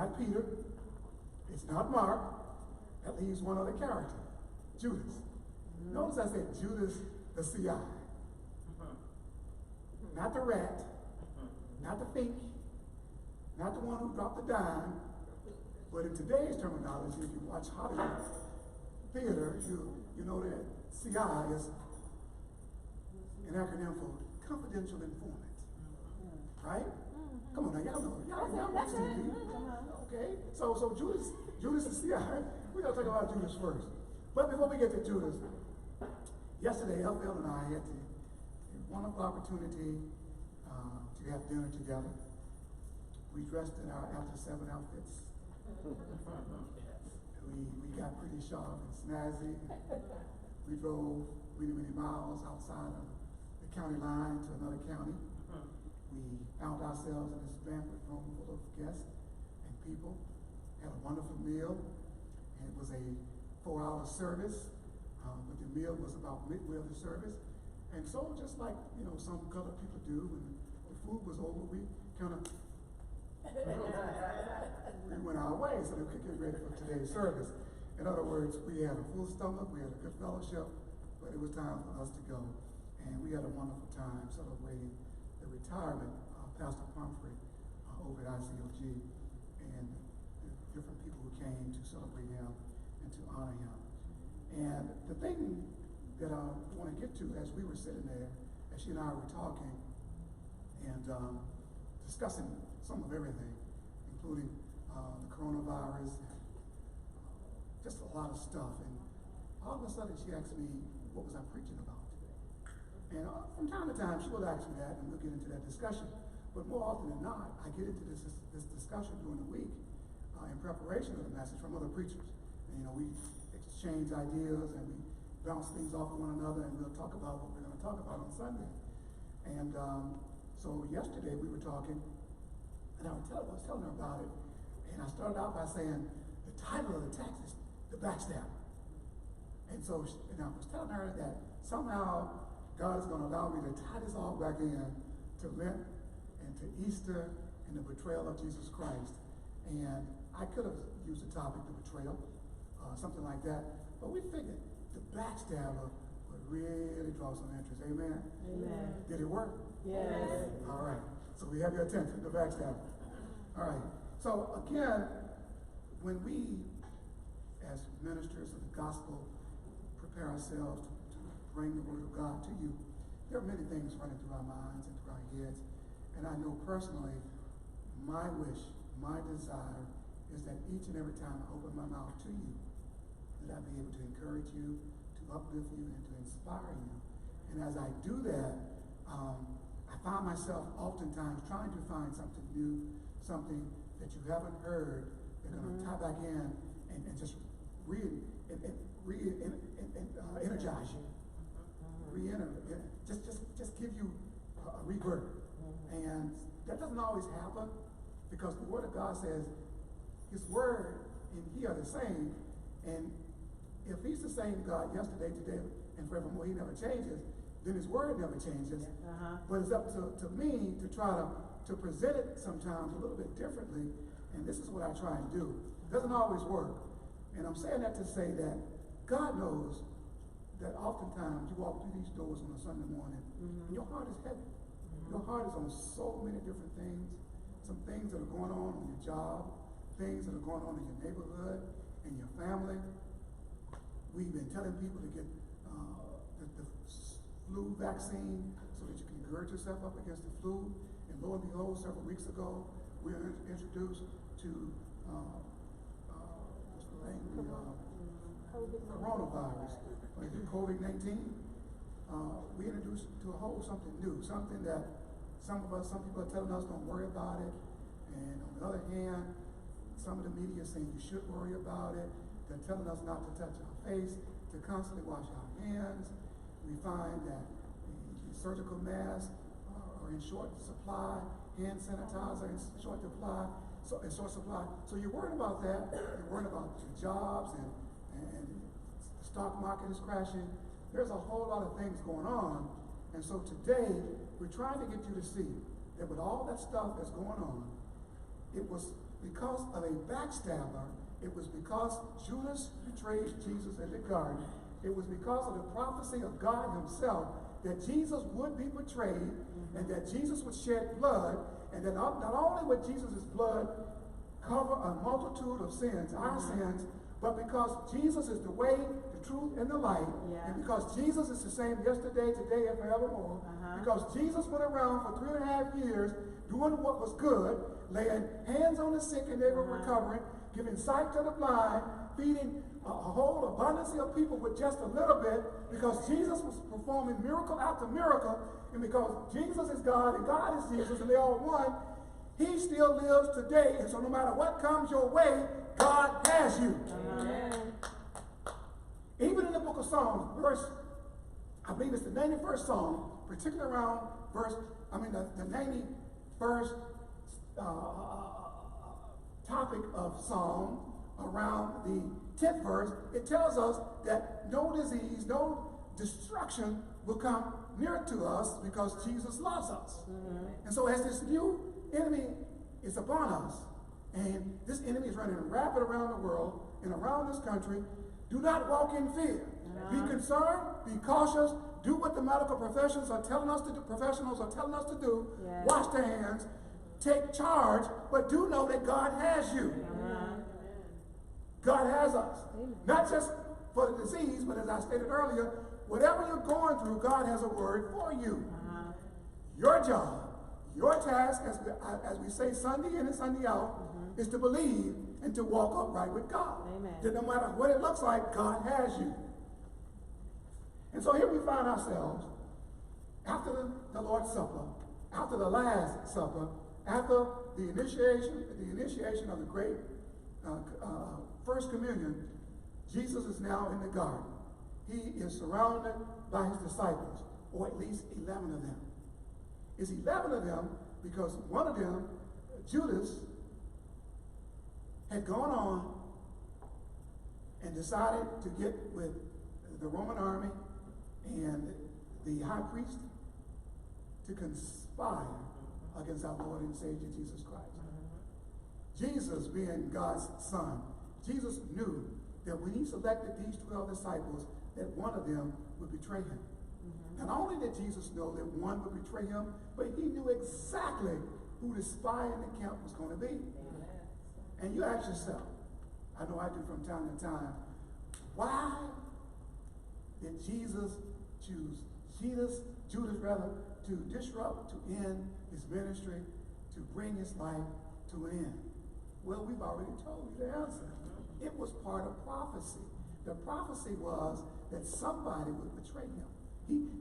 not Peter. It's not Mark. That leaves one other character, Judas. Notice I said Judas the CI. Not the rat, not the fake, not the one who dropped the dime, but in today's terminology, if you watch Hollywood theater, you know that CI is an acronym for confidential informant. Right? Come on now, y'all know. Y'all watch TV. Okay? So Judas is CI. We're going to talk about Judas first. But before we get to Judas, yesterday, FL and I had the wonderful opportunity to have dinner together. We dressed in our after 7 outfits. We got pretty sharp and snazzy. We drove many miles outside of the county line to another county. We found ourselves in this banquet room full of guests and people. Had a wonderful meal. And it was a 4-hour service, but the meal was about midway of the service. And so just like, some colored people do, when the food was over, we kind of we went our way so that we could get ready for today's service. In other words, we had a full stomach, we had a good fellowship, but it was time for us to go. And we had a wonderful time celebrating the retirement of Pastor Pumphrey over at ICOG and the different people who came to celebrate him and to honor him. And the thing that I want to get to as we were sitting there, as she and I were talking and discussing some of everything, including the coronavirus, and, just a lot of stuff. And all of a sudden she asked me, what was I preaching about today? And from time to time she will ask me that, and we'll get into that discussion. But more often than not, I get into this discussion during the week in preparation of the message from other preachers. And, we exchange ideas and we bounce things off of one another, and we'll talk about what we're going to talk about on Sunday. And so yesterday we were talking, and I was telling her about it, and I started out by saying the title of the text is The Backstabber. And so and I was telling her that somehow God is going to allow me to tie this all back in to Lent and to Easter and the betrayal of Jesus Christ. And I could have used the topic, the betrayal, something like that, but we figured the backstabber would really draw some interest. Amen? Amen. Did it work? Yes. All right. So we have your attention, the backstabber. All right. So again, when we, as ministers of the gospel, prepare ourselves to bring the word of God to you, there are many things running through our minds and through our heads. And I know personally, my wish, my desire is that each and every time I open my mouth to you, that I be able to encourage you, to uplift you, and to inspire you. And as I do that, I find myself oftentimes trying to find something new, something that you haven't heard, that's going to tie back in and just energize you. Just give you a rebirth. And that doesn't always happen, because the Word of God says His Word and He are the same. And if He's the same God yesterday, today, and forevermore, He never changes, then His Word never changes. But it's up to me to try to present it sometimes a little bit differently, and this is what I try and do. It doesn't always work. And I'm saying that to say that God knows that oftentimes you walk through these doors on a Sunday morning, and your heart is heavy. Your heart is on so many different things. Some things that are going on your job, things that are going on in your neighborhood, in your family. We've been telling people to get the flu vaccine so that you can gird yourself up against the flu. And lo and behold, several weeks ago, we were introduced to coronavirus, COVID-19. We introduced to a whole something new, something that some people are telling us don't worry about it. And on the other hand, some of the media is saying you should worry about it. They're telling us not to touch our face, to constantly wash our hands. We find that the surgical masks are in short supply, hand sanitizer in short supply. So you're worried about that. You're worried about your jobs, and the stock market is crashing. There's a whole lot of things going on. And so today, we're trying to get you to see that with all that stuff that's going on, it was because of a backstabber. It was because Judas betrayed Jesus in the garden. It was because of the prophecy of God himself that Jesus would be betrayed and that Jesus would shed blood, and that not only would Jesus' blood cover a multitude of sins, our sins, but because Jesus is the way, the truth, and the light, and because Jesus is the same yesterday, today, and forevermore, because Jesus went around for 3.5 years doing what was good, laying hands on the sick and they were recovering, giving sight to the blind, feeding a whole abundance of people with just a little bit, because Jesus was performing miracle after miracle, and because Jesus is God and God is Jesus and they're all one, he still lives today. And so no matter what comes your way, God has you. Amen. Even in the book of Psalms, I believe it's the 91st Psalm, particularly around the 91st topic of Psalm, around the 10th verse, it tells us that no disease, no destruction will come near to us because Jesus loves us. And so as this new enemy is upon us, and this enemy is running rapid around the world and around this country, do not walk in fear. Be concerned, be cautious, do what the medical professionals are telling us to do, wash their hands, take charge, but do know that God has you. God has us. Not just for the disease, but as I stated earlier, whatever you're going through, God has a word for you. Your job, your task, as we say Sunday in and Sunday out, is to believe and to walk upright with God. Amen. That no matter what it looks like, God has you. And so here we find ourselves after the Lord's Supper, after the Last Supper, after the initiation of the great First Communion. Jesus is now in the garden. He is surrounded by his disciples, or at least 11 of them. It's 11 of them because one of them, Judas, had gone on and decided to get with the Roman army and the high priest to conspire against our Lord and Savior Jesus Christ. Jesus, being God's son, Jesus knew that when he selected these 12 disciples, that one of them would betray him. Not only did Jesus know that one would betray him, but he knew exactly who the spy in the camp was going to be. And you ask yourself, I know I do from time to time, why did Jesus choose Judas to disrupt, to end his ministry, to bring his life to an end? Well, we've already told you the answer. It was part of prophecy. The prophecy was that somebody would betray him.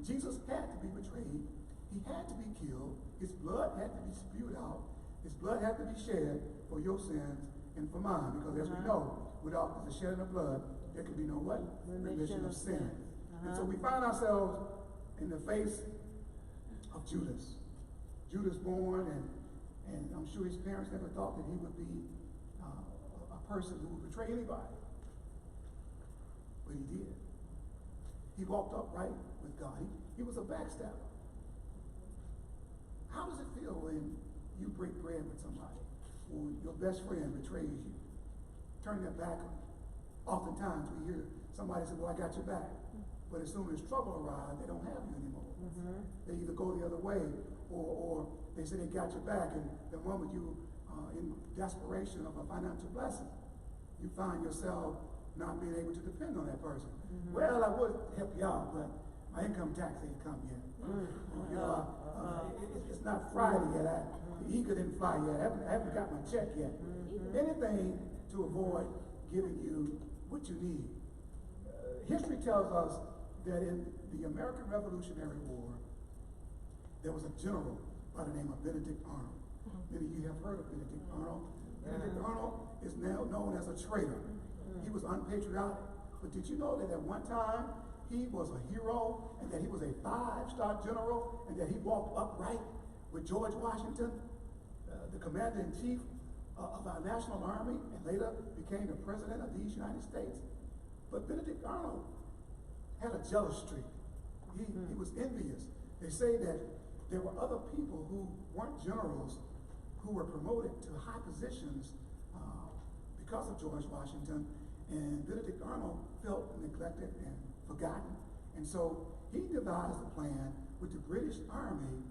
Jesus had to be betrayed. He had to be killed. His blood had to be spewed out. His blood had to be shed for your sins and for mine. Because as we know, without the shedding of blood, there could be no what? Remission of sin. And so we find ourselves in the face of Judas. Judas born, and I'm sure his parents never thought that he would be a person who would betray anybody. But he did. He walked upright with God. He was a backstabber. How does it feel when you break bread with somebody, or your best friend betrays you? Turn their back on you. Oftentimes we hear somebody say, well, I got your back. But as soon as trouble arrives, they don't have you anymore. They either go the other way, or they say they got your back, and the moment you in desperation of a financial blessing, you find yourself not being able to depend on that person. Well, I would help you out, but my income tax ain't come yet. It's not Friday yet. The eagle didn't fly yet. I haven't got my check yet. Anything to avoid giving you what you need. History tells us that in the American Revolutionary War, there was a general by the name of Benedict Arnold. Many of you have heard of Benedict Arnold. Benedict Arnold is now known as a traitor. He was unpatriotic. But did you know that at one time he was a hero, and that he was a 5-star general, and that he walked upright with George Washington, the commander-in-chief of our national army, and later became the president of these United States? But Benedict Arnold had a jealous streak. He was envious. They say that there were other people who weren't generals who were promoted to high positions because of George Washington, and Benedict Arnold felt neglected and forgotten. And so he devised a plan with the British Army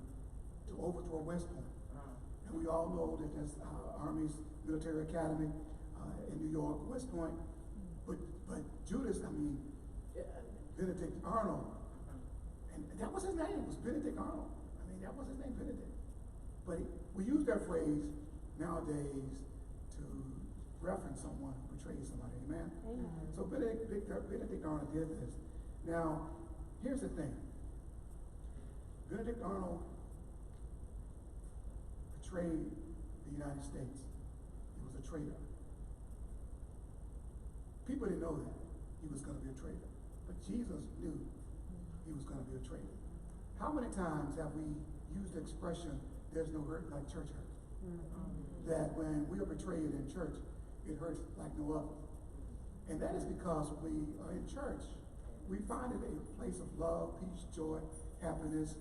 to overthrow West Point. And we all know that there's Army's military academy in New York, West Point. But Benedict Arnold, and that was his name, was Benedict Arnold. That was his name, Benedict. But we use that phrase nowadays to reference someone who betrayed somebody, amen? Amen. So Benedict Arnold did this. Now, here's the thing. Benedict Arnold betrayed the United States. He was a traitor. People didn't know that he was going to be a traitor. But Jesus knew he was going to be a traitor. How many times have we used the expression, there's no hurt like church hurt? That when we are betrayed in church, it hurts like no other. And that is because we are in church. We find it a place of love, peace, joy, happiness.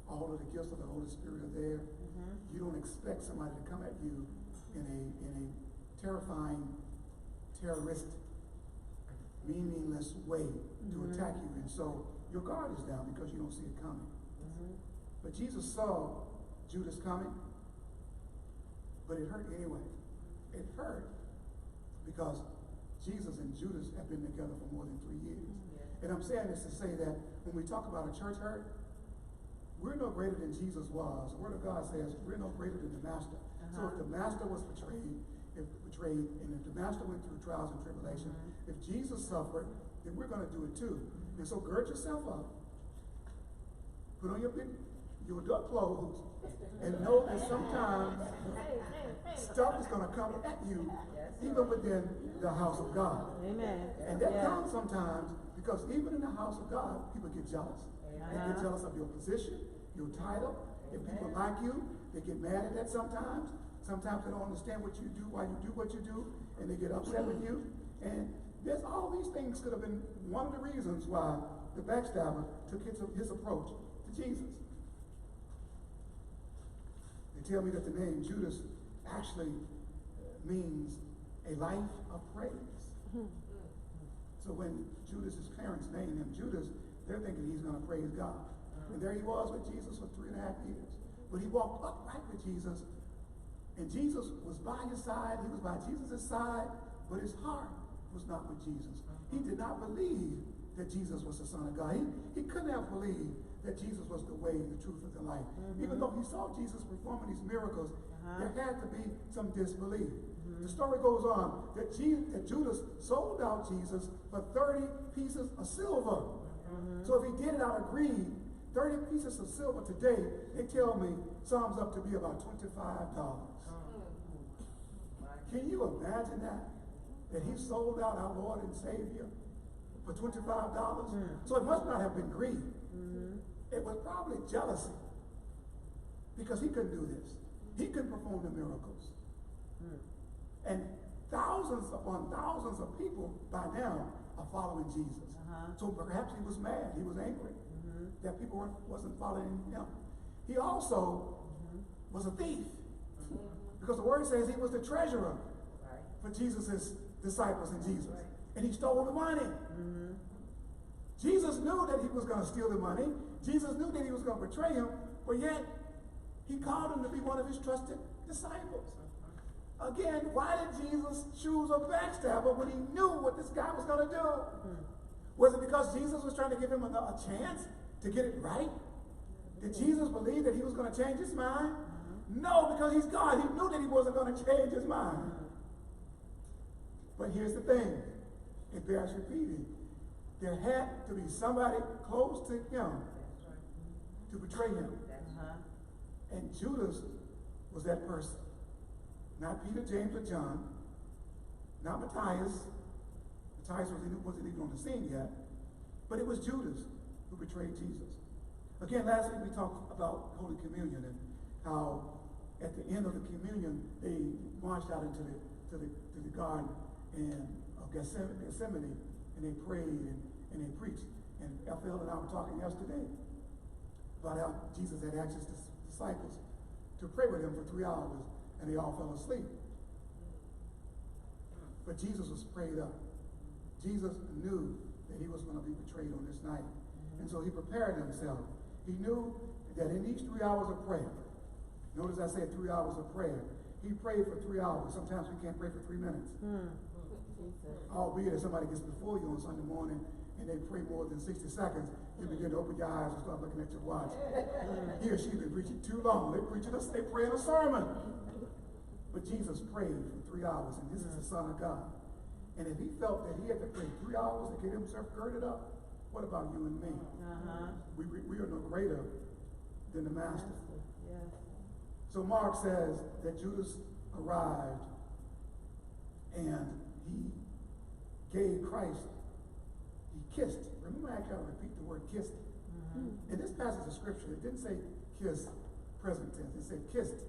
All of the gifts of the Holy Spirit are there. You don't expect somebody to come at you in a terrifying, terrorist, meaningless way to attack you. And so your guard is down because you don't see it coming. But Jesus saw Judas coming, but it hurt anyway. It hurt because Jesus and Judas have been together for more than 3 years. And I'm saying this to say that when we talk about a church hurt, we're no greater than Jesus was. The Word of God says we're no greater than the Master. So if the Master was betrayed, and if the Master went through trials and tribulation, if Jesus suffered, then we're going to do it too. And so gird yourself up, put on your duck clothes, and know that sometimes stuff is going to come at you, even within the house of God. Amen. And that comes sometimes because even in the house of God, people get jealous. They get jealous of your position, your title. If people like you, they get mad at that sometimes. Sometimes they don't understand what you do, why you do what you do, and they get upset with you. And there's all these things could have been one of the reasons why the backstabber took his approach to Jesus. They tell me that the name Judas actually means a life of praise. So when Judas's parents named him Judas, they're thinking he's going to praise God. And there he was with Jesus for 3.5 years. But he walked upright with Jesus, and Jesus was by his side. He was by Jesus' side, but his heart was not with Jesus. He did not believe that Jesus was the Son of God. He couldn't have believed that Jesus was the way, the truth, and the life. Even though he saw Jesus performing these miracles, there had to be some disbelief. The story goes on that Judas sold out Jesus for 30 pieces of silver. So if he did it out of greed, 30 pieces of silver today, they tell me, sums up to be about $25. Can you imagine that? That he sold out our Lord and Savior for $25? So it must not have been greed. It was probably jealousy. Because he couldn't do this. He couldn't perform the miracles. And thousands upon thousands of people by now are following Jesus. So perhaps he was mad, he was angry that people wasn't following him. He also was a thief. Because the word says he was the treasurer for Jesus' disciples and Jesus. And he stole the money. Jesus knew that he was going to steal the money. Jesus knew that he was going to betray him, but yet he called him to be one of his trusted disciples. Again, why did Jesus choose a backstabber when he knew what this guy was going to do? Was it because Jesus was trying to give him a chance to get it right? Did Jesus believe that he was going to change his mind? No, because he's God. He knew that he wasn't going to change his mind. But here's the thing. It bears repeating. There had to be somebody close to him to betray him. And Judas was that person. Not Peter, James, or John. Not Matthias. Matthias wasn't even on the scene yet. But it was Judas who betrayed Jesus. Again, last week we talked about Holy Communion and how at the end of the communion they marched out into the garden of Gethsemane, and they prayed and they preached. And Phil and I were talking yesterday about how Jesus had asked his disciples to pray with him for 3 hours, and they all fell asleep. But Jesus was prayed up. Jesus knew that he was going to be betrayed on this night. And so he prepared himself. He knew that in these 3 hours of prayer, notice I said 3 hours of prayer, he prayed for 3 hours. Sometimes we can't pray for 3 minutes. Albeit if somebody gets before you on Sunday morning and they pray more than 60 seconds, you begin to open your eyes and start looking at your watch. He or she's been preaching too long. They praying a sermon. But Jesus prayed for 3 hours, and this is the Son of God. And if he felt that he had to pray 3 hours to get himself girded up, what about you and me? We are no greater than the Master. So Mark says that Judas arrived and he gave Christ, he kissed. Remember, I got to repeat the word kissed. In this passage of scripture, it didn't say kiss, present tense. It said kissed.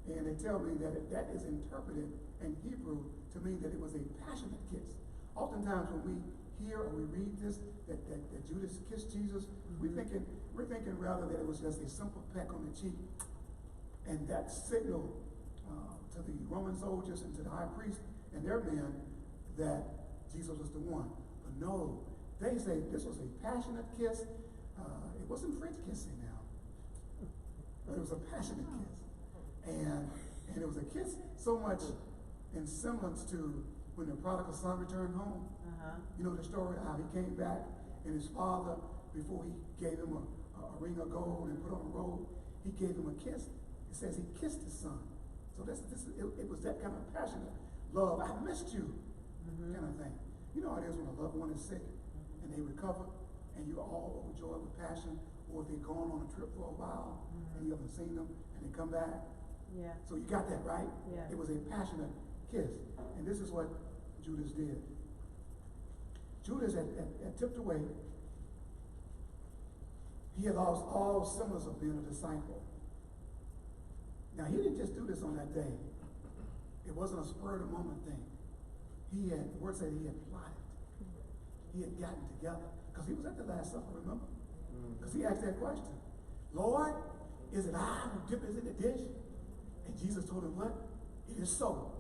And they tell me that that is interpreted in Hebrew to mean that it was a passionate kiss. Oftentimes when we hear or we read this, that Judas kissed Jesus, we're thinking rather that it was just a simple peck on the cheek. And that signaled to the Roman soldiers and to the high priest and their men that Jesus was the one. But no, they say this was a passionate kiss. It wasn't French kissing now, but it was a passionate kiss. And it was a kiss so much in semblance to when the prodigal son returned home. You know the story, how he came back and his father, before he gave him a ring of gold and put on a robe, he gave him a kiss. It says he kissed his son. So it was that kind of passionate love. I missed you, kind of thing. You know how it is when a loved one is sick and they recover and you're all overjoyed with passion, or if they're gone on a trip for a while and you haven't seen them and they come back. Yeah. So you got that, right? Yeah. It was a passionate kiss. And this is what Judas did. Judas had tipped away. He had lost all semblance of being a disciple. Now, he didn't just do this on that day. It wasn't a spur of the moment thing. The word said he had plotted. He had gotten together. Because he was at the Last Supper, remember? Because he asked that question. Lord, is it I who dip in the dish? And Jesus told him what? It is so,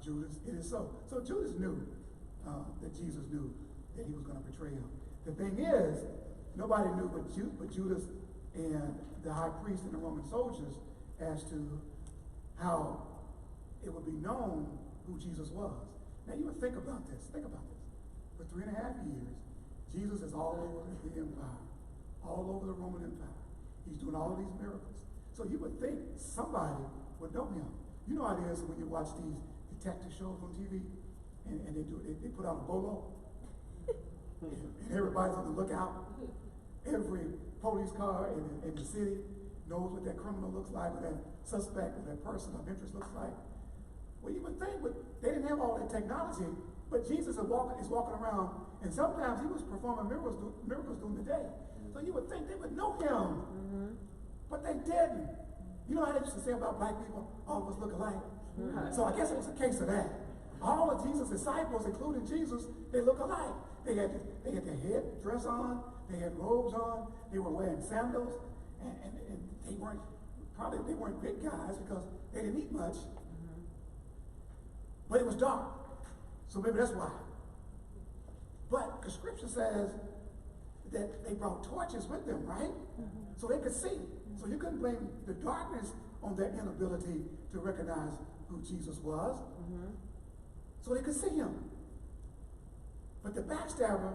Judas, it is so. So Judas knew that Jesus knew that he was going to betray him. The thing is, nobody knew but Judas and the high priest and the Roman soldiers as to how it would be known who Jesus was. Now you would think about this. Think about this. For 3.5 years, Jesus is all over the empire, all over the Roman Empire. He's doing all of these miracles. So you would think somebody would know him. You know how it is when you watch these detective shows on TV and they put out a bolo and everybody's on the lookout. Every police car in the city knows what that criminal looks like, what that suspect, what that person of interest looks like. Well, you would think, but they didn't have all that technology, but Jesus is walking around, and sometimes he was performing miracles during the day. So you would think they would know him, but they didn't. You know how they used to say about black people, all of us look alike? So I guess it was a case of that. All of Jesus' disciples, including Jesus, they look alike. They had their head dress on, they had robes on, they were wearing sandals, and they weren't big guys because they didn't eat much. But it was dark. So maybe that's why. But the scripture says that they brought torches with them, right? So they could see. So you couldn't blame the darkness on their inability to recognize who Jesus was. So they could see him. But the backstabber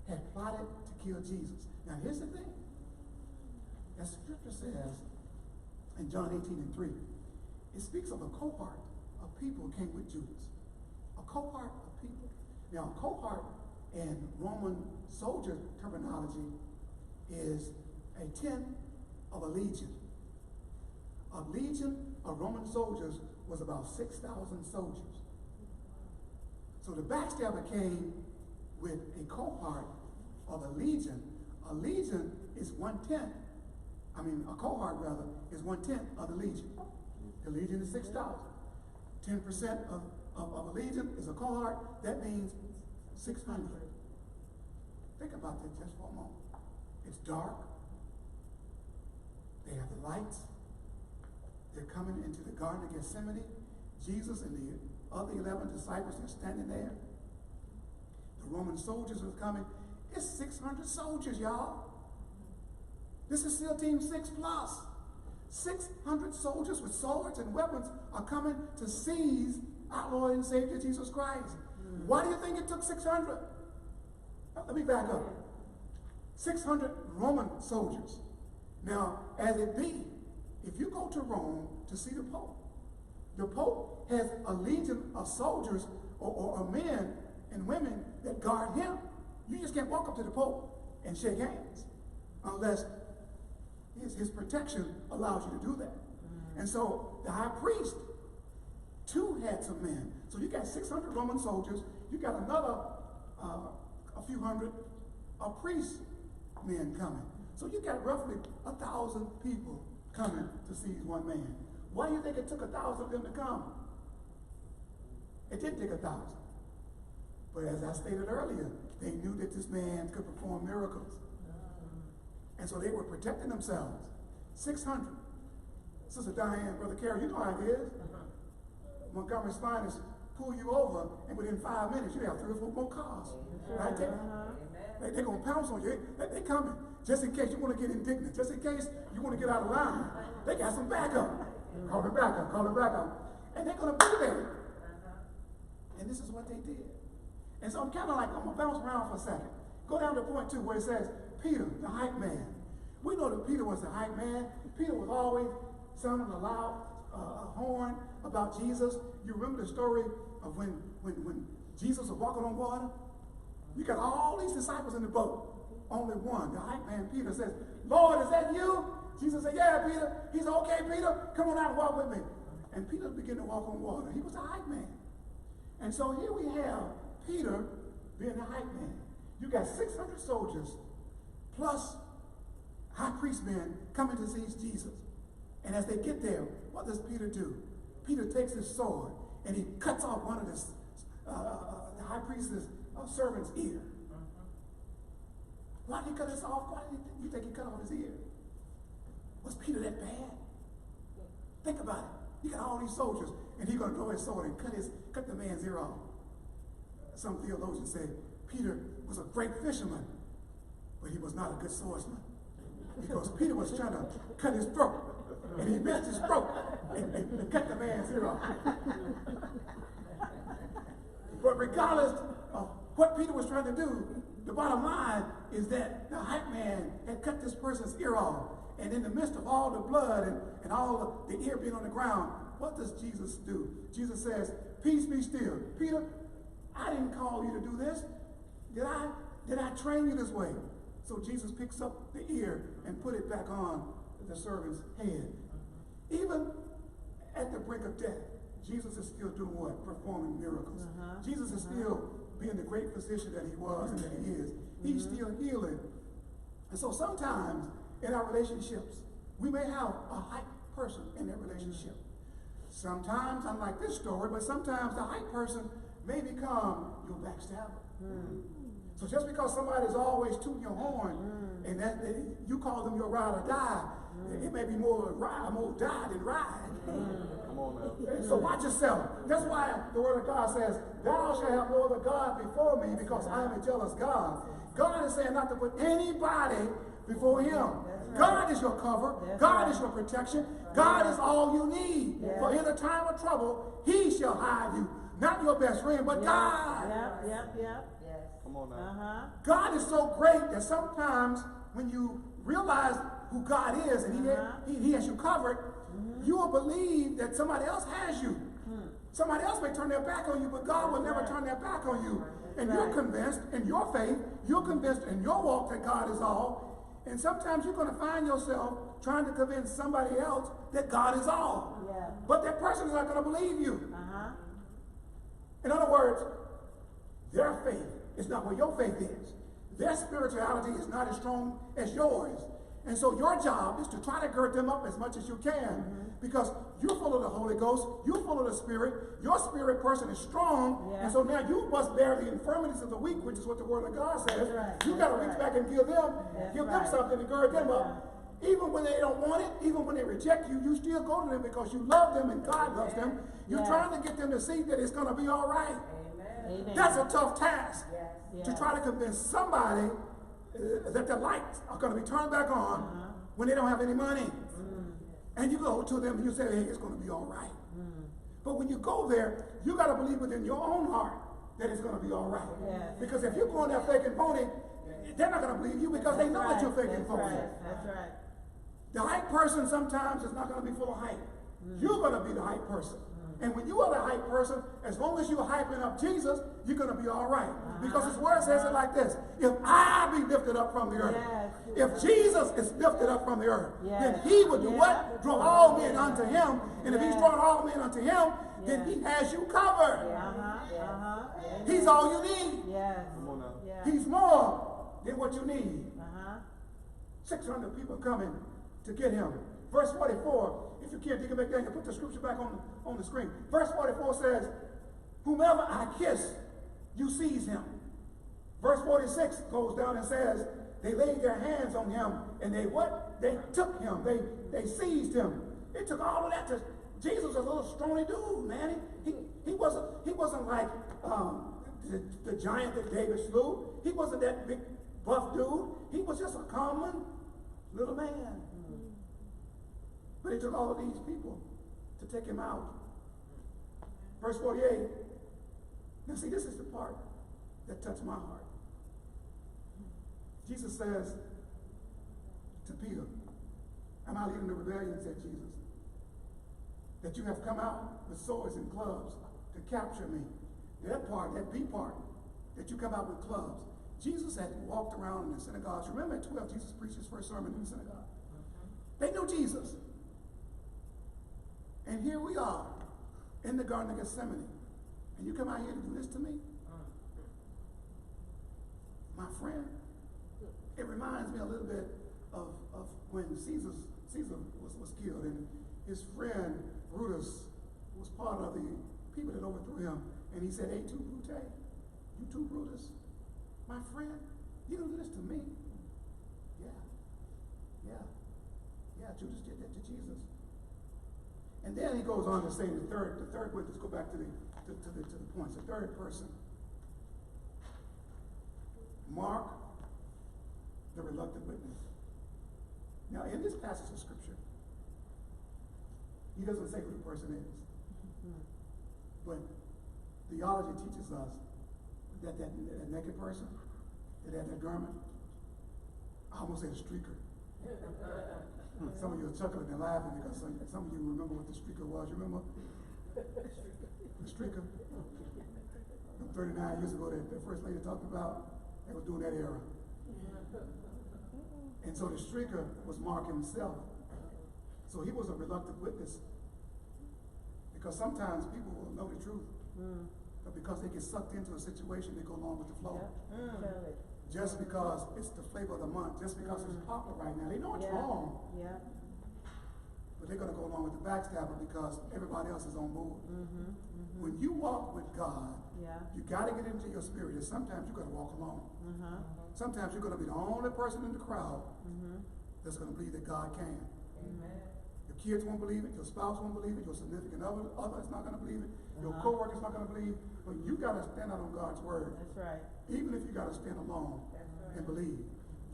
had plotted to kill Jesus. Now here's the thing. As scripture says in John 18:3, it speaks of a cohort of people who came with Judas. A cohort of people. Now a cohort in Roman soldier terminology is a tenth of a legion. A legion of Roman soldiers was about 6,000 soldiers. So the backstabber came with a cohort of a legion. A legion is 1/10. A cohort rather, is 1/10 of the legion. The legion is 6,000. 10% of a legion is a cohort. That means 600. Think about that just for a moment. It's dark. They have the lights. They're coming into the Garden of Gethsemane. Jesus and the other 11 disciples are standing there. The Roman soldiers are coming. It's 600 soldiers, y'all. This is SEAL Team 6 plus. 600 soldiers with swords and weapons are coming to seize our Lord and Savior Jesus Christ. Why do you think it took 600? Let me back up. 600 Roman soldiers. Now, as it be, if you go to Rome to see the Pope has a legion of soldiers or men and women that guard him. You just can't walk up to the Pope and shake hands unless his protection allows you to do that. And so the high priest, too, had some men. So you got 600 Roman soldiers. You got another a few hundred priest men coming. So you got roughly 1,000 people coming to seize one man. Why do you think it took 1,000 of them to come? It didn't take 1,000. But as I stated earlier, they knew that this man could perform miracles. And so they were protecting themselves. 600. Sister Diane, Brother Carey, you know how it is. Montgomery's finest pull you over, and within 5 minutes, you have 3 or 4 more cars. Right there. They're going to pounce on you. They're coming. Just in case you want to get indignant. Just in case you want to get out of line. They got some backup. Call it backup. Call it backup. And they're going to be there. And this is what they did. And so I'm kind of like, I'm going to bounce around for a second. Go down to point 2 where it says, Peter, the hype man. We know that Peter was the hype man. Peter was always sounding a loud horn about Jesus. You remember the story of when Jesus was walking on water? You got all these disciples in the boat. Only one, the hype man Peter, says, Lord, is that you? Jesus said, yeah, Peter. He said, okay, Peter, come on out and walk with me. And Peter began to walk on water. He was a hype man. And so here we have Peter being the hype man. You got 600 soldiers plus high priest men coming to seize Jesus. And as they get there, what does Peter do? Peter takes his sword and he cuts off one of the high priest's servant's ear. Why did he cut this off? Why did you think he cut off his ear? Was Peter that bad? Think about it. You got all these soldiers, and he's going to draw his sword and cut the man's ear off. Some theologians say Peter was a great fisherman, but he was not a good swordsman. Because Peter was trying to cut his throat, and he missed his throat and cut the man's ear off. But regardless of what Peter was trying to do, the bottom line is that the hype man had cut this person's ear off. And in the midst of all the blood and all the ear being on the ground, what does Jesus do? Jesus says, peace be still. Peter, I didn't call you to do this. Did I train you this way? So Jesus picks up the ear and put it back on the servant's head. Even at the brink of death, Jesus is still doing what? Performing miracles. Jesus is still being the great physician that he was and that he is. He's still healing. And so sometimes in our relationships, we may have a hype person in that relationship. Sometimes, unlike this story, but sometimes the hype person may become your backstabber. So just because somebody's always tooting your horn and that you call them your ride or die, it may be more die than ride. Come on now. So watch yourself. That's why the word of God says, thou shalt have no other God before me, because I am a jealous God. God is saying not to put anybody before him. God is your cover. God is your protection. God is all you need. For in a time of trouble, he shall hide you. Not your best friend, but God. Come on now. God is so great that sometimes when you realize who God is and he has you covered, you will believe that somebody else has you. Somebody else may turn their back on you, but God will never turn their back on you. And you're convinced in your faith, you're convinced in your walk that God is all. And sometimes you're going to find yourself trying to convince somebody else that God is all. But that person is not going to believe you. In other words, their faith is not where your faith is. Their spirituality is not as strong as yours. And so your job is to try to gird them up as much as you can, because you're full of the Holy Ghost, you're full of the Spirit, your spirit person is strong, and so now you must bear the infirmities of the weak, which is what the Word of God says. You got to reach back and give them something to gird them up. Even when they don't want it, even when they reject you, you still go to them because you love them and God loves them. You're trying to get them to see that it's going to be all right. Amen. That's a tough task. Yes. To try to convince somebody that the lights are going to be turned back on when they don't have any money. And you go to them and you say, hey, it's going to be all right. But when you go there, you got to believe within your own heart that it's going to be all right. Because if you're going there fake and phony, they're not going to believe you because they know that you're fake and phony. That's right. The hype person sometimes is not going to be full of hype. You're going to be the hype person. And when you are the hype person, as long as you're hyping up Jesus, you're going to be all right. Because his word says it like this: if I be lifted up from the earth, if Jesus is lifted up from the earth, then he will do what? Draw all men unto him. And if he's drawn all men unto him, then he has you covered. He's all you need. He's more than what you need. 600 people coming to get him. Verse 44, if you can't dig it back down, you put the scripture back on the screen. Verse 44 says, whomever I kiss, you seize him. Verse 46 goes down and says, they laid their hands on him, and they what? They took him. They seized him. It took all of that to... Jesus was a little scrawny dude, man. He wasn't like the giant that David slew. He wasn't that big buff dude. He was just a common little man. But it took all of these people to take him out. Verse 48. Now see, this is the part that touched my heart. Jesus says to Peter, am I leading the rebellion, said Jesus, that you have come out with swords and clubs to capture me. That part, that B part, that you come out with clubs. Jesus had walked around in the synagogues. Remember at 12, Jesus preached his first sermon in the synagogue. They knew Jesus. And here we are in the Garden of Gethsemane. And you come out here to do this to me? My friend, it reminds me a little bit of when Caesar was killed, and his friend Brutus was part of the people that overthrew him. And he said, hey, tu Brute, you too, Brutus, my friend, you do this to me? Yeah, Judas did that to Jesus. And then he goes on to say the third witness, go back to the points, the third person. Mark, the reluctant witness. Now, in this passage of scripture, he doesn't say who the person is. But theology teaches us that naked person, that had that garment, I almost said a streaker. Some of you are chuckling and laughing because some of you remember what the streaker was. You remember? The streaker? 39 years ago that the first lady talked about, they were doing that era. And so the streaker was Mark himself. So he was a reluctant witness. Because sometimes people will know the truth. But because they get sucked into a situation, they go along with the flow. Just because it's the flavor of the month, just because it's popular right now. They know it's wrong. But they're going to go along with the backstabber because everybody else is on board. When you walk with God, you got to get into your spirit. And sometimes you're going to walk alone. Sometimes you're going to be the only person in the crowd that's going to believe that God can. Your kids won't believe it. Your spouse won't believe it. Your significant other is not going to believe it. Your co-worker is not going to believe it. But you got to stand out on God's word. That's right. Even if you got to stand alone and believe.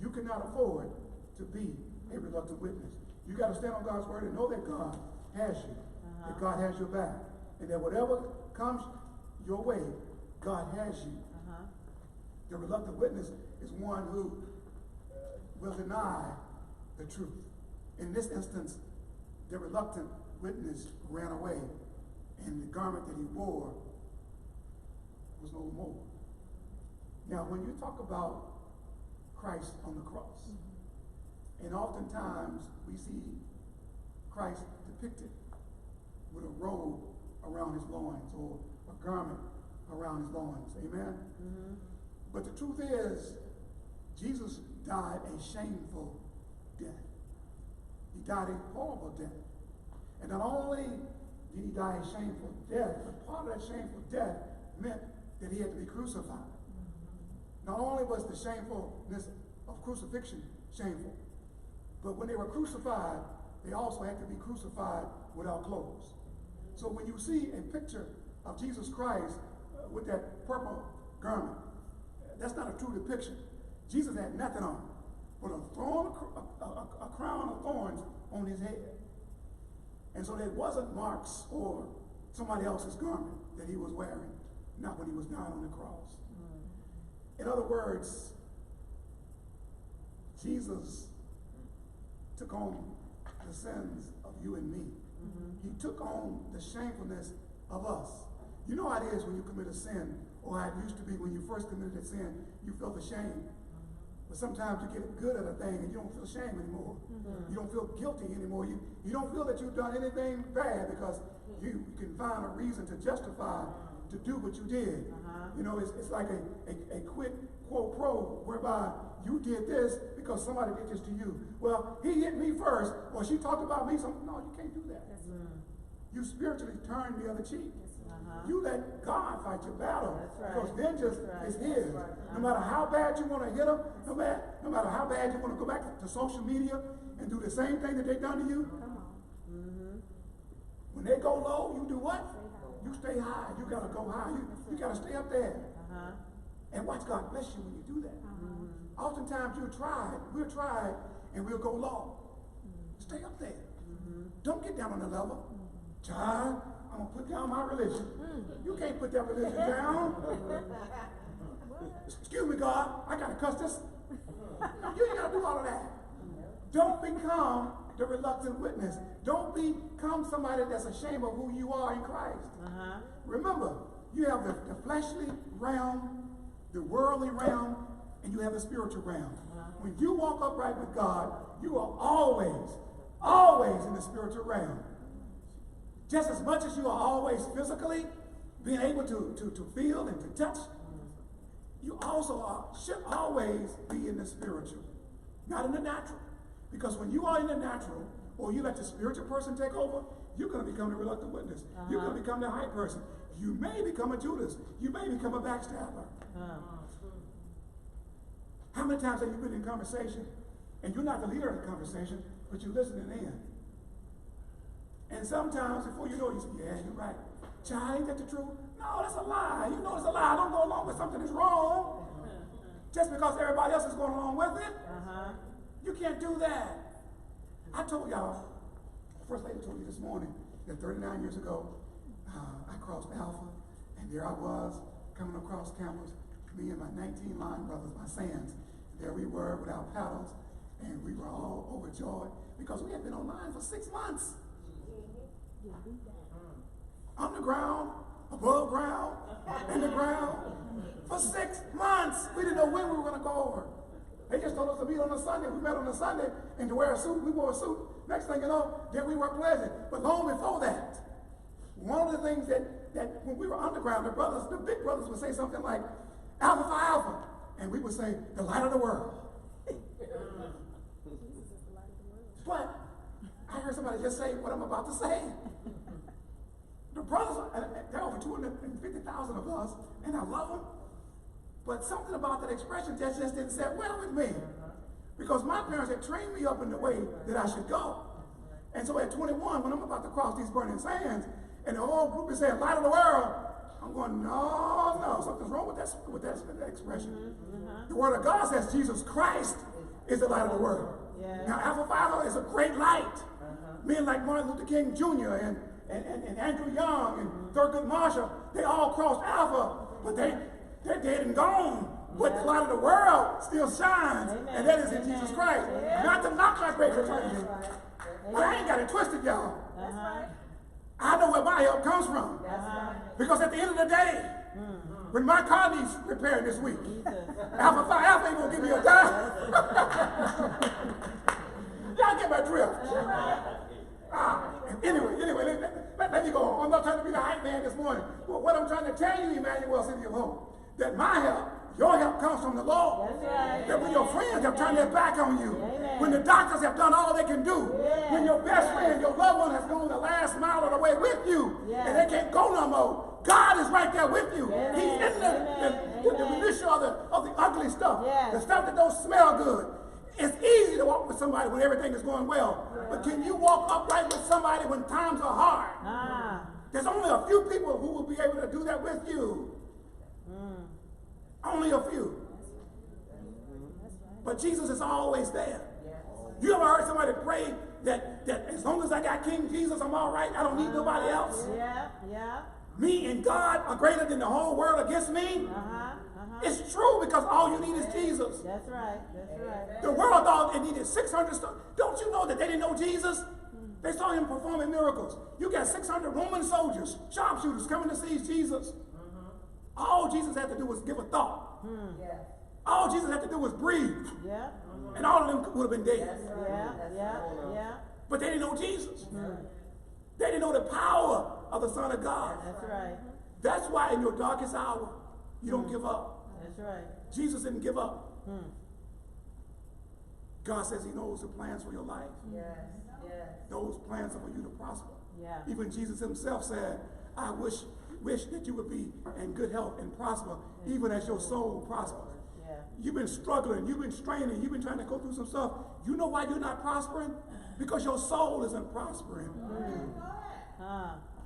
You cannot afford to be a reluctant witness. You got to stand on God's word and know that God has you. That God has your back. And that whatever comes your way, God has you. The reluctant witness is one who will deny the truth. In this instance, the reluctant witness ran away, and the garment that he wore was no more. Now, when you talk about Christ on the cross, and oftentimes we see Christ depicted with a robe around his loins or a garment around his loins. Amen? But the truth is, Jesus died a shameful death. He died a horrible death. And not only did he die a shameful death, but part of that shameful death meant that he had to be crucified. Not only was the shamefulness of crucifixion shameful, But when they were crucified, they also had to be crucified without clothes. So when you see a picture of Jesus Christ with that purple garment, that's not a true depiction. Jesus had nothing on, but a crown of thorns on his head. And so there wasn't marks or somebody else's garment that he was wearing, not when he was dying on the cross. In other words, Jesus took on the sins of you and me. He took on the shamefulness of us. You know how it is when you commit a sin, or how it used to be when you first committed a sin, you felt ashamed. But sometimes you get good at a thing and you don't feel shame anymore. You don't feel guilty anymore. You don't feel that you've done anything bad because you can find a reason to justify to do what you did. You know, it's like a quid quo pro, whereby you did this because somebody did this to you. Well, he hit me first, or she talked about me. No, you can't do that. You spiritually turn the other cheek. You let God fight your battle, because vengeance is his. No matter how bad you want to hit them, no matter how bad you want to go back to social media and do the same thing that they've done to you, when they go low, you do what? You stay high. You got to go high. You got to stay up there. And watch God bless you when you do that. Oftentimes we're tried, and we'll go low. Stay up there. Don't get down on the level. Child, I'm going to put down my religion. You can't put that religion down. Excuse me, God, I got to cuss this. No, you ain't got to do all of that. Don't become the reluctant witness. Don't become somebody that's ashamed of who you are in Christ. Remember, you have the fleshly realm, the worldly realm, and you have the spiritual realm. When you walk upright with God, you are always in the spiritual realm. Just as much as you are always physically being able to feel and to touch, you also should always be in the spiritual, not in the natural. Because when you are in the natural, or you let the spiritual person take over, you're going to become the reluctant witness. You're going to become the hype person. You may become a Judas. You may become a backstabber. How many times have you been in conversation, and you're not the leader of the conversation, but you're listening in? And sometimes, before you know it, you say, yeah, you're right. Child, ain't that the truth? No, that's a lie. You know it's a lie. Don't go along with something that's wrong. Just because everybody else is going along with it. You can't do that. I told y'all, First Lady told you this morning, that 39 years ago, I crossed Alpha, and there I was, coming across campus, me and my 19 line brothers, my sands. There we were with our paddles, and we were all overjoyed, because we had been online for 6 months. Underground, above ground, in the ground, for 6 months. We didn't know when we were going to go over. They just told us to meet on a Sunday. We met on a Sunday, and to wear a suit, we wore a suit. Next thing you know, then we were pleasant. But long before that, one of the things that when we were underground, the big brothers would say something like, Alpha Phi Alpha, and we would say, the light of the world. But I heard somebody just say what I'm about to say. The brothers, there are over 250,000 of us, and I love them. But something about that expression just didn't sit well with me. Because my parents had trained me up in the way that I should go. And so at 21, when I'm about to cross these burning sands, and the whole group is saying, light of the world, I'm going, no, something's wrong with that expression. The Word of God says Jesus Christ is the light of the world. Now, Alpha Phi Alpha is a great light. Men like Martin Luther King Jr. and Andrew Young and Thurgood Marshall, they all crossed Alpha, but they're dead and gone. But the light of the world still shines, and that is in Jesus Christ. Not to knock my great fraternity, but I ain't got it twisted, y'all. I know where my help comes from. Because at the end of the day, when my car needs repairing this week, Alpha Phi Alpha ain't gonna give me a dime. Y'all get my drift. Anyway, let me go on. I'm not trying to be the hype man this morning. Well, what I'm trying to tell you, Emmanuel, City of Hope, that my help, your help comes from the Lord. That when your friends have turned their back on you, when the doctors have done all they can do, when your best friend, your loved one has gone the last mile of the way with you, and they can't go no more, God is right there with you. He's in the minutia of the ugly stuff, the stuff that don't smell good. It's easy to walk with somebody when everything is going well. But can you walk upright with somebody when times are hard? There's only a few people who will be able to do that with you. Only a few. But Jesus is always there. You ever heard somebody pray that as long as I got King Jesus, I'm all right. I don't need nobody else. Me and God are greater than the whole world against me. It's true, because all you need is Jesus. That's right. That's right. The world thought it needed 600 stars. Don't you know that they didn't know Jesus? They saw him performing miracles. You got 600 Roman soldiers, sharpshooters coming to see Jesus. All Jesus had to do was give a thought. All Jesus had to do was breathe. And all of them would have been dead. But they didn't know Jesus. They didn't know the power of the Son of God. That's right. That's why in your darkest hour, you don't give up. That's right. Jesus didn't give up. God says he knows the plans for your life. Those plans are for you to prosper. Even Jesus himself said, I wish that you would be in good health and prosper, even as your soul prospers. You've been struggling, you've been straining, you've been trying to go through some stuff. You know why you're not prospering? Because your soul isn't prospering.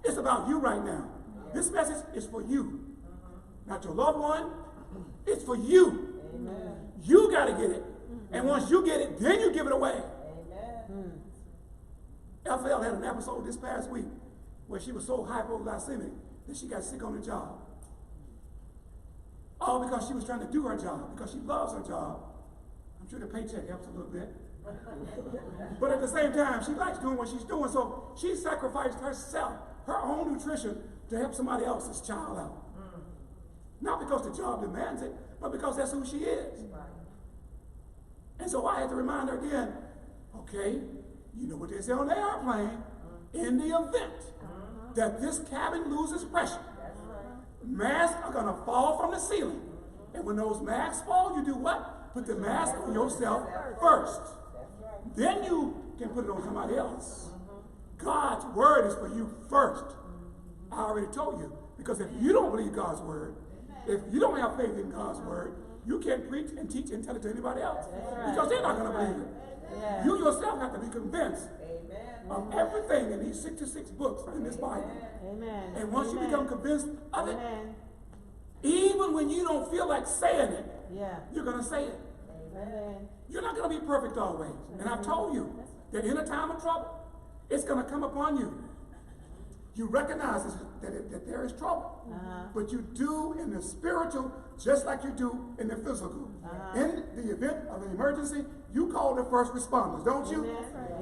It's about you right now. This message is for you. Not your loved one. It's for you. You got to get it. And once you get it, then you give it away. FL had an episode this past week where she was so hypoglycemic that she got sick on the job. All because she was trying to do her job, because she loves her job. I'm sure the paycheck helps a little bit. But at the same time, she likes doing what she's doing, so she sacrificed herself, her own nutrition, to help somebody else's child out. Not because the job demands it, but because that's who she is. And so I had to remind her again, okay, you know what they say on the airplane, in the event that this cabin loses pressure, masks are going to fall from the ceiling. And when those masks fall, you do what? Put the mask on yourself first. Then you can put it on somebody else. God's word is for you first. I already told you. Because if you don't believe God's word, if you don't have faith in God's word, you can't preach and teach and tell it to anybody else. Because they're not going to believe it. You yourself have to be convinced of everything in these 66 books in this Bible. And once you become convinced of it, even when you don't feel like saying it, you're going to say it. You're not going to be perfect always. And I've told you that in a time of trouble, it's going to come upon you. You recognize that there is trouble, but you do in the spiritual just like you do in the physical. In the event of an emergency, you call the first responders, don't you?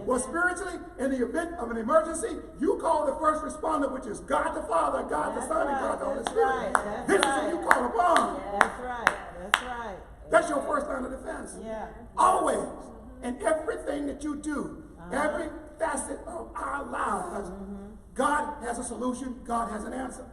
Well, spiritually, in the event of an emergency, you call the first responder, which is God the Father, God the Son, and God the Holy Spirit. This is who you call upon. That's right. That's right. That's your first line of defense. Always. And everything that you do, every facet of our lives, God has a solution. God has an answer.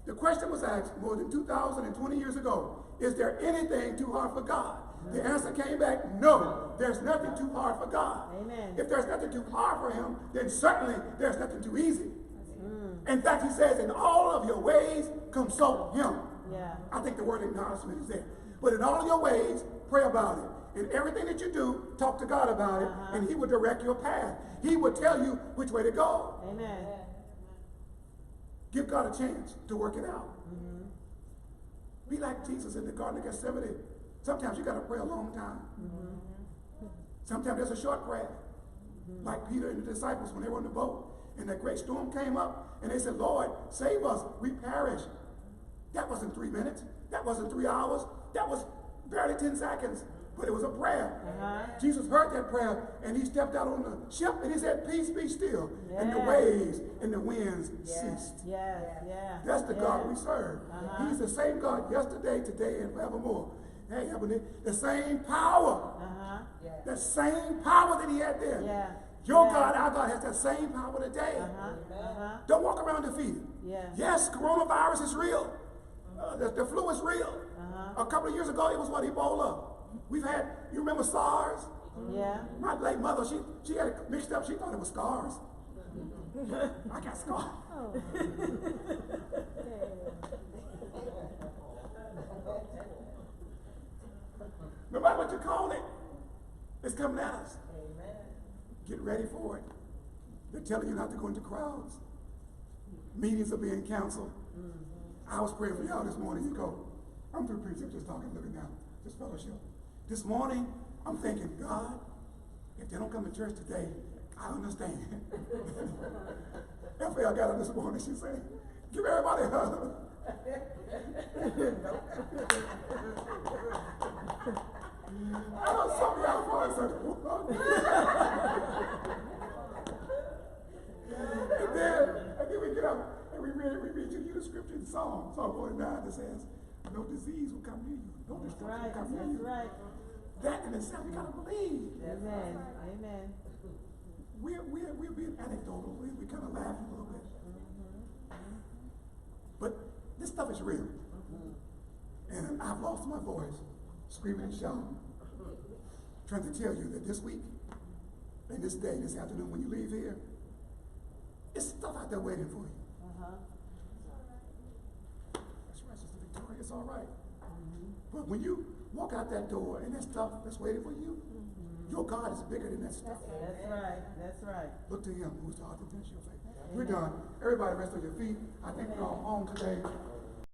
The question was asked more than 2,020 years ago. Is there anything too hard for God? The answer came back, no. There's nothing too hard for God. If there's nothing too hard for him, then certainly there's nothing too easy. In fact, he says, in all of your ways, consult him. I think the word acknowledgement is there. But in all your ways, pray about it. In everything that you do, talk to God about it, and he will direct your path. He will tell you which way to go. Give God a chance to work it out. Be like Jesus in the Garden of Gethsemane. Sometimes you got to pray a long time. Sometimes there's a short prayer. Like Peter and the disciples when they were on the boat, and that great storm came up, and they said, Lord, save us, we perish. That wasn't 3 minutes. That wasn't 3 hours. That was barely 10 seconds. But it was a prayer. Jesus heard that prayer, and he stepped out on the ship, and he said, peace, be still. And the waves and the winds ceased. That's the God we serve. He's the same God yesterday, today, and forevermore. Hey, the same power. The same power that he had then. Your God, our God, has that same power today. Don't walk around defeated. Yes, coronavirus is real. The flu is real. A couple of years ago, it was what, Ebola. We've had, you remember SARS? My late mother, she had it mixed up. She thought it was scars. I got scars. No matter what you call it, coming at us. Amen. Get ready for it. They're telling you not to go into crowds. Meetings are being canceled. I was praying for y'all this morning. You go, I'm through preaching, I'm just talking, looking down, just fellowship. This morning, I'm thinking, God, if they don't come to church today, I understand. FL got her this morning, she said, give everybody a hug. I know some of y'all probably said, and then we get up and we read to you the scripture in Psalm 49 that says, no disease will come near you, no destruction will come near you. Right. That in itself, you gotta believe. Amen. Amen. We're being anecdotal. We kind of laugh a little bit. But this stuff is real. And I've lost my voice screaming and shouting, trying to tell you that this week, and this day, this afternoon, when you leave here, it's stuff out there waiting for you. That's right, Sister Victoria, it's all right. But when you walk out that door and that stuff that's waiting for you, your God is bigger than that stuff. That's right. That's right. Look to him who's the author and finisher of your faith. We're done. Everybody rest on your feet. I think we're all home today.